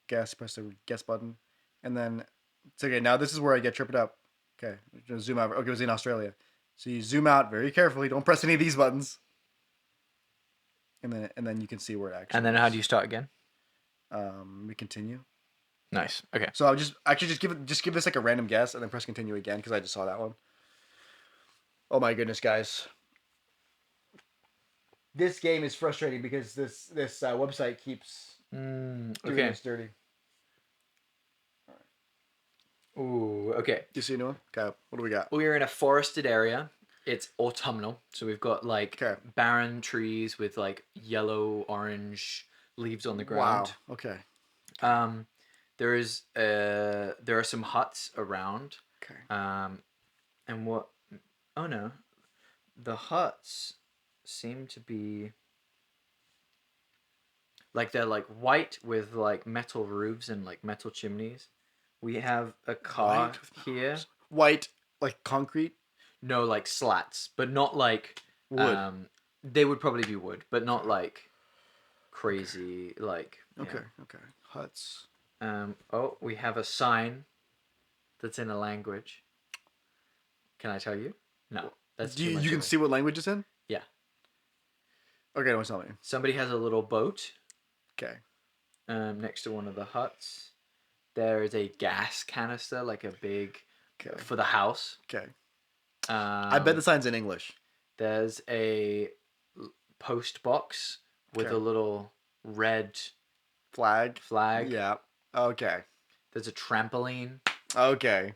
Guess. Press the guess button, and then it's okay. Now this is where I get tripped up. Okay. Zoom out. Okay, it was in Australia. So you zoom out very carefully. Don't press any of these buttons. And then you can see where it actually. And then how do you start again? We continue. Nice. Okay. So I'll just give this like a random guess and then press continue again because I just saw that one. Oh my goodness, guys! This game is frustrating because this website keeps doing this dirty. Ooh. Okay. Do you see a new one? Okay. What do we got? We are in a forested area. It's autumnal, so we've got like barren trees with like yellow, orange leaves on the ground. Wow. Okay. There are some huts around. Okay. And what? Oh no, the huts seem to be like they're like white with like metal roofs and like metal chimneys. We have a car here. White, like concrete. No, like slats, but not like wood. They would probably be wood, but not like crazy like. Okay. Okay. Huts. Oh, we have a sign that's in a language. Can I tell you? No, that's too much. You can see what language it's in. Yeah. Okay, don't tell me. Somebody has a little boat. Okay. Next to one of the huts, there is a gas canister, like a big, for the house. Okay. I bet the sign's in English. There's a post box with a little red flag. Yeah. Okay. There's a trampoline. Okay.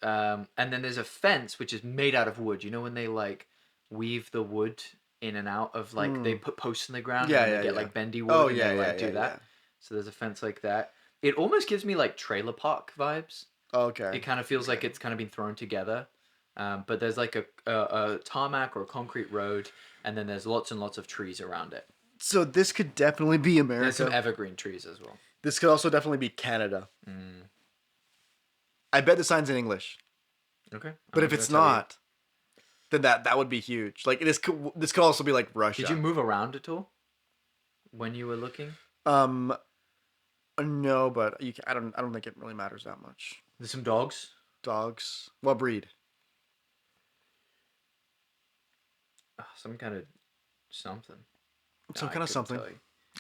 And then there's a fence which is made out of wood. You know when they like weave the wood in and out of like they put posts in the ground and they get like bendy wood and they do that. Yeah. So there's a fence like that. It almost gives me like trailer park vibes. Okay. It kind of feels like it's kind of been thrown together. But there's like a tarmac or a concrete road, and then there's lots and lots of trees around it. So this could definitely be America. There's some evergreen trees as well. This could also definitely be Canada. I bet the sign's in English. Okay. But if it's not, then that would be huge. Like this could also be like Russia. Did you move around at all when you were looking? No, but I don't think it really matters that much. There's some dogs. Dogs. What breed? Some kind of something. Some kind of something.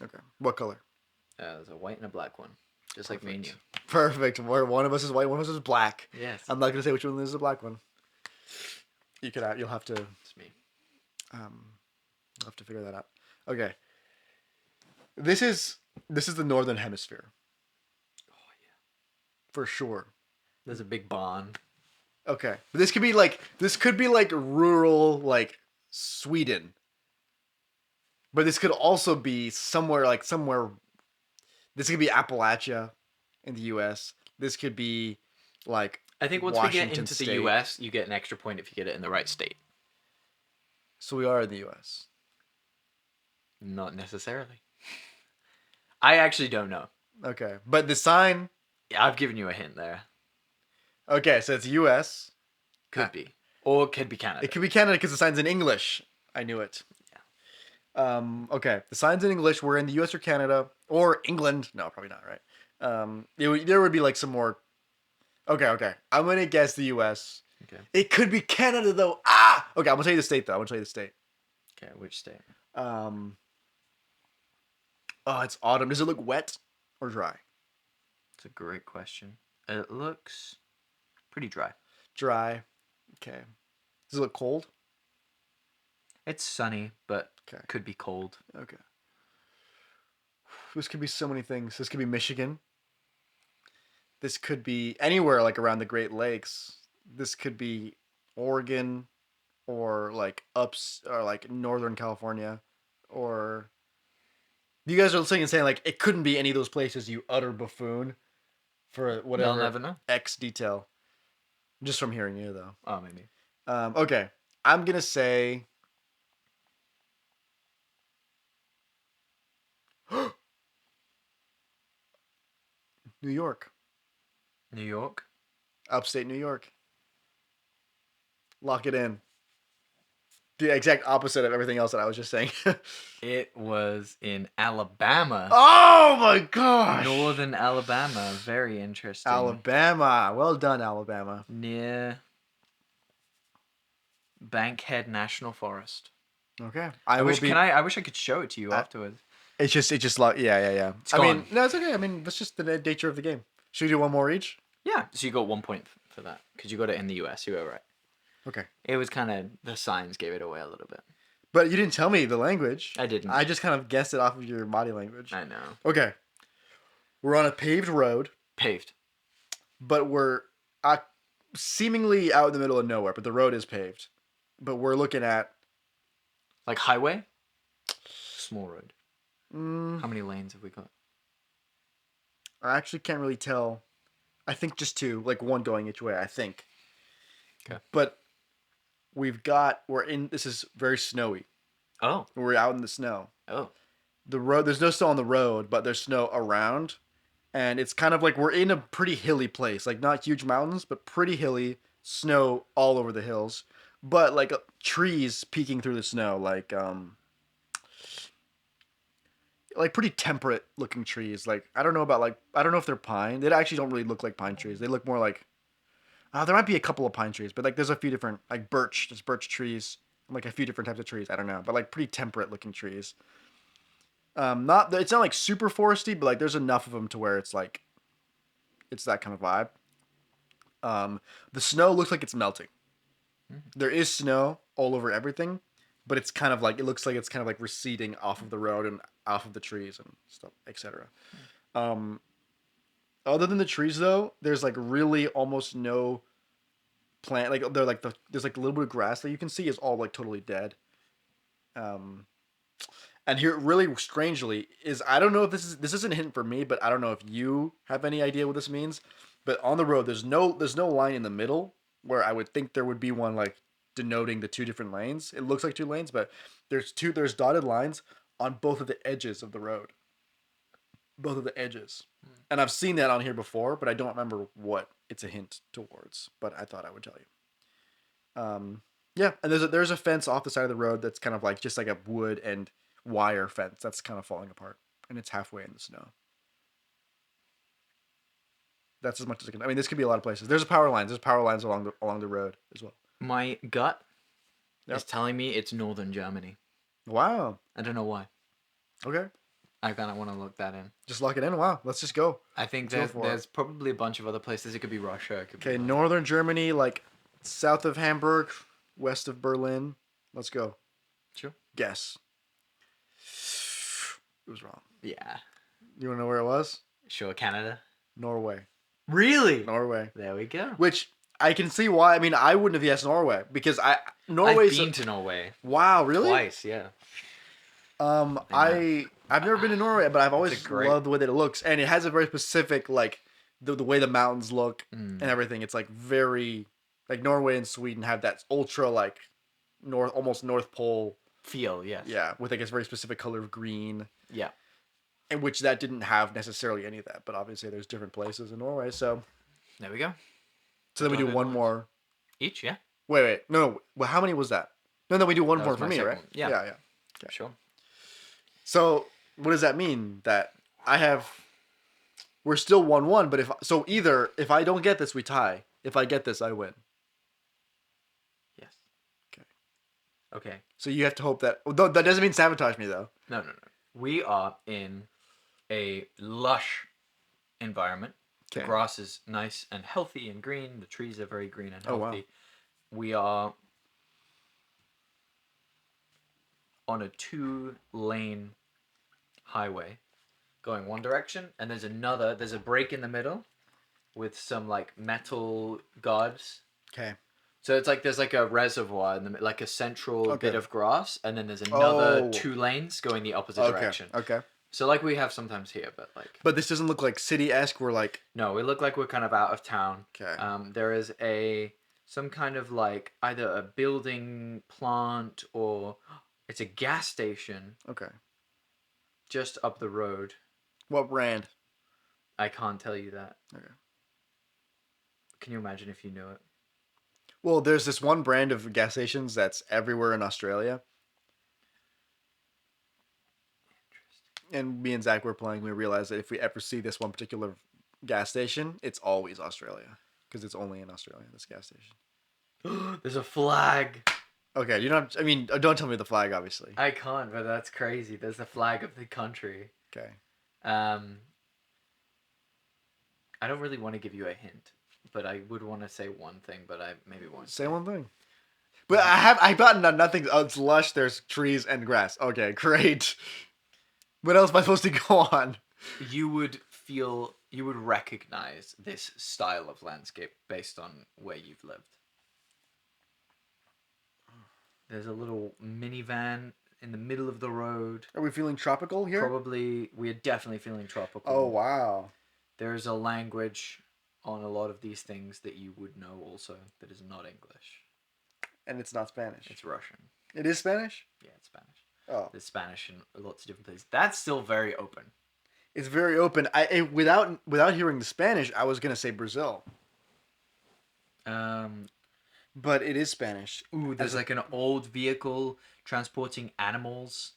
Okay. What color? There's a white and a black one, just like me and you. Perfect. Where one of us is white, one of us is black. Yes. I'm not gonna say which one is the black one. You'll have to. It's me. You'll have to figure that out. Okay. This is the northern hemisphere. Oh yeah. For sure. There's a big barn. Okay. But this could be like rural like Sweden. But this could also be somewhere. This could be Appalachia in the U.S. This could be like. I think once Washington we get into State. the U.S., you get an extra point if you get it in the right state. So we are in the U.S. Not necessarily. I actually don't know. Okay, but the sign. Yeah, I've given you a hint there. Okay, so it's U.S. Could be. Or it could be Canada. It could be Canada because the sign's in English. I knew it. Yeah. Okay, the sign's in English. We're in the U.S. or Canada or England. No, probably not. Right. There would be like some more. Okay. I'm gonna guess the U.S. Okay. It could be Canada though. Ah. Okay, I'm gonna tell you the state though. I'm gonna tell you the state. Okay, which state? Oh, it's autumn. Does it look wet or dry? It's a great question. It looks pretty dry. Dry. Okay. Does it look cold? It's sunny, but could be cold. Okay. This could be so many things. This could be Michigan. This could be anywhere like around the Great Lakes. This could be Oregon or like or like Northern California or you guys are saying like it couldn't be any of those places, you utter buffoon, for whatever. They'll never know. X detail. Just from hearing you though. Oh, maybe. Okay. I'm gonna say New York. New York? Upstate New York. Lock it in. The exact opposite of everything else that I was just saying. It was in Alabama. Oh my gosh! Northern Alabama. Very interesting. Alabama. Well done, Alabama. Near Bankhead National Forest. Okay. I wish I could show it to you afterwards. It's just yeah. It's gone. mean, no, it's okay. I mean, that's just the nature of the game. Should we do one more each? Yeah. So you got 1 point for that because you got it in the US. You were right. Okay. It was kind of the signs gave it away a little bit. But you didn't tell me the language. I didn't. I just kind of guessed it off of your body language. I know. Okay. We're on a paved road. Paved. But we're seemingly out in the middle of nowhere, but the road is paved. But we're looking at... Like highway? Small road. How many lanes have we got? I actually can't really tell. I think just two, like one going each way, I think. Okay. But this is very snowy. Oh. We're out in the snow. Oh. The road, there's no snow on the road, but there's snow around. And it's kind of like we're in a pretty hilly place. Like not huge mountains, but pretty hilly. Snow all over the hills. But like trees peeking through the snow. Like pretty temperate looking trees. Like I don't know if they're pine. They actually don't really look like pine trees. They look more like there might be a couple of pine trees, but like there's a few different like birch. There's birch trees and like a few different types of trees. I don't know, but like pretty temperate looking trees. It's not like super foresty, but like there's enough of them to where it's like it's that kind of vibe. The snow looks like it's melting. There is snow all over everything, but it's kind of like it looks like it's kind of like receding off of the road and off of the trees and stuff, etc. Other than the trees, though, there's like really almost no plant. Like there's like a little bit of grass that you can see is all like totally dead. And here, really strangely, is I don't know if this isn't a hint for me, but I don't know if you have any idea what this means. But on the road, there's no line in the middle where I would think there would be one like denoting the two different lanes. It looks like two lanes, but there's dotted lines on both of the edges of the road. Both of the edges. And I've seen that on here before, but I don't remember what it's a hint towards. But I thought I would tell you. Yeah, and there's a fence off the side of the road that's kind of like just like a wood and wire fence that's kind of falling apart, and it's halfway in the snow. That's as much as I can. I mean, this could be a lot of places. There's power lines. There's power lines along the road as well. My gut is telling me it's northern Germany. Wow. I don't know why. Okay. I kind of want to look that in. Just lock it in. Wow. Let's just go. I think there's probably a bunch of other places. It could be Russia. Okay, northern Germany, like south of Hamburg, west of Berlin. Let's go. Sure. Guess. It was wrong. Yeah. You want to know where it was? Sure, Canada. Norway. Really? Norway. There we go. Which I can see why. I mean, I wouldn't have guessed Norway because Norway's... I've been to Norway. Wow, really? Twice, yeah. I've never been to Norway, but I've always loved the way that it looks, and it has a very specific like the way the mountains look and everything. It's like very like Norway and Sweden have that ultra like almost North Pole feel. Yes. Yeah, with I guess very specific color of green. Yeah. In which that didn't have necessarily any of that, but obviously there's different places in Norway. So there we go. So then we do one more each. Yeah. Wait. No. Well, how many was that? No. We do one more for me, right? One. Yeah. Yeah. Okay. Sure. So what does that mean? That we're still 1-1, but if I don't get this, we tie. If I get this, I win. Yes. Okay. So you have to hope that that doesn't mean sabotage me though. No. We are in a lush environment. Okay. The grass is nice and healthy and green. The trees are very green and healthy. Oh, wow. We are on a 2-lane highway going one direction, and there's a break in the middle with some like metal guards. Okay. So it's like there's like a reservoir and like a central bit of grass, and then there's another 2 lanes going the opposite direction. Okay. So like we have sometimes here, but like. But this doesn't look like city-esque. We're like. No, we look like we're kind of out of town. Okay. There is some kind of like either a building plant or it's a gas station. Okay. Just up the road. What brand? I can't tell you that. Okay. Can you imagine if you knew it? Well, there's this one brand of gas stations that's everywhere in Australia. And me and Zach were playing. We realized that if we ever see this one particular gas station, it's always Australia. Because it's only in Australia, this gas station. There's a flag. Okay, don't tell me the flag, obviously. I can't, but that's crazy. There's the flag of the country. Okay. I don't really want to give you a hint, but I would want to say one thing, but I maybe won't. Say one thing. But I've gotten nothing. Oh, it's lush. There's trees and grass. Okay, great. What else am I supposed to go on? You would recognize this style of landscape based on where you've lived. There's a little minivan in the middle of the road. Are we feeling tropical here? Probably. We are definitely feeling tropical. Oh, wow. There's a language on a lot of these things that you would know also that is not English. And it's not Spanish. It's Russian. It is Spanish? Yeah, it's Spanish. Oh. There's Spanish in lots of different places. That's still very open. It's very open. Without hearing the Spanish, I was going to say Brazil. But it is Spanish. Ooh, there's like an old vehicle transporting animals.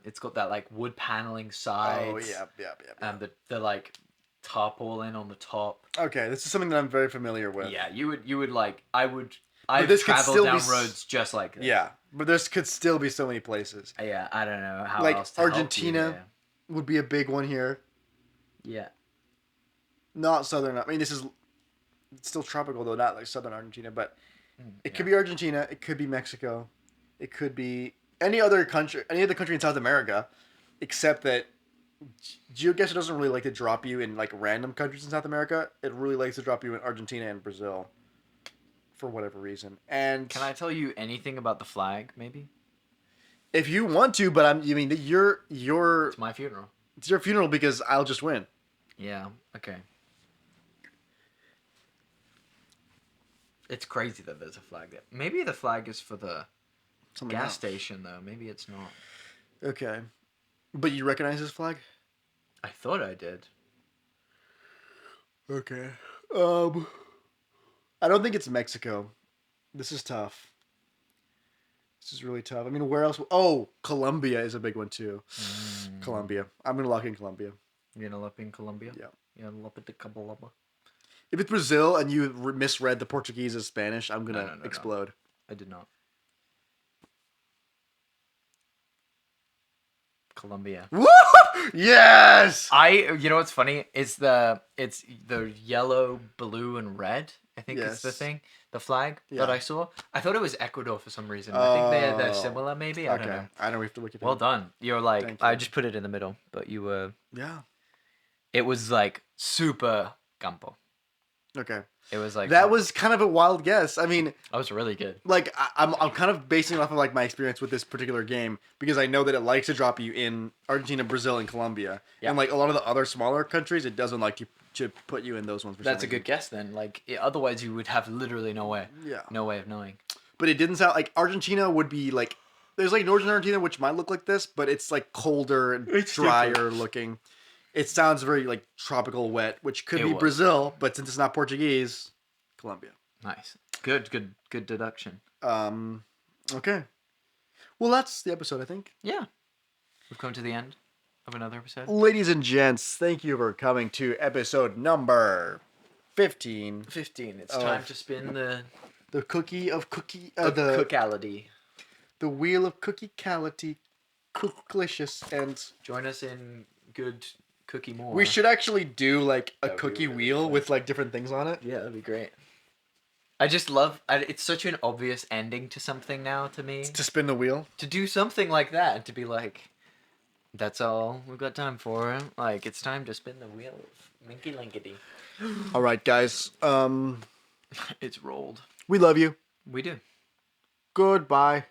It's got that like wood paneling sides. Oh, yeah. The like tarpaulin on the top. Okay, this is something that I'm very familiar with. Yeah, you would like, I've traveled down roads just like this. Yeah, but there could still be so many places. Yeah, I don't know how like else to Argentina help you, would be a big one here. Yeah. Not southern. I mean, this is still tropical though, not like southern Argentina, but it could be Argentina. It could be Mexico. It could be any other country in South America, except that Geoguesser doesn't really like to drop you in like random countries in South America. It really likes to drop you in Argentina and Brazil. For whatever reason. And can I tell you anything about the flag, maybe? If you want to, but you're it's my funeral. It's your funeral because I'll just win. Yeah, okay. It's crazy that there's a flag there. Maybe the flag is for the gas station though. Maybe it's not. Okay. But you recognize this flag? I thought I did. Okay. I don't think it's Mexico. This is tough. This is really tough. I mean, where else? Oh, Colombia is a big one too. Colombia. I'm going to lock in Colombia. You're going to lock in Colombia? Yeah. You're going to lock it to Colombia. If it's Brazil and you misread the Portuguese as Spanish, I'm going to explode. No. I did not. Colombia. Woo! Yes! You know what's funny? It's the yellow, blue, and red. I think it's the thing, the flag that I saw. I thought it was Ecuador for some reason. I think they're similar, maybe. I don't know. I know we have to look at it. Well done. You're like, I just put it in the middle, but you were. Yeah. It was like super campo. Okay. It was like that was kind of a wild guess. I mean, that was really good. Like I'm kind of basing it off of like my experience with this particular game because I know that it likes to drop you in Argentina, Brazil, and Colombia, and like a lot of the other smaller countries, it doesn't like to put you in those ones. That's a good guess then. Like otherwise, you would have literally no way. Yeah. No way of knowing. But it didn't sound like Argentina would be like there's like Northern Argentina, which might look like this, but it's like colder and drier looking. It sounds very like tropical wet, which could be Brazil, but since it's not Portuguese, Colombia. Nice. Good deduction. Okay. Well, that's the episode, I think. Yeah. We've come to the end of another episode. Ladies and gents, thank you for coming to episode number 15. 15. It's time to spin the cookie of cookie... the cookality. The wheel of cookie-cality. Cooklicious. And... join us in good cookie more. We should actually do like a cookie wheel with like different things on it. Yeah, that'd be great. I just love... it's such an obvious ending to something now to me. To spin the wheel? To do something like that and to be like... that's all we've got time for. Like, it's time to spin the wheel of Minky Linkety. All right, guys. It's rolled. We love you. We do. Goodbye.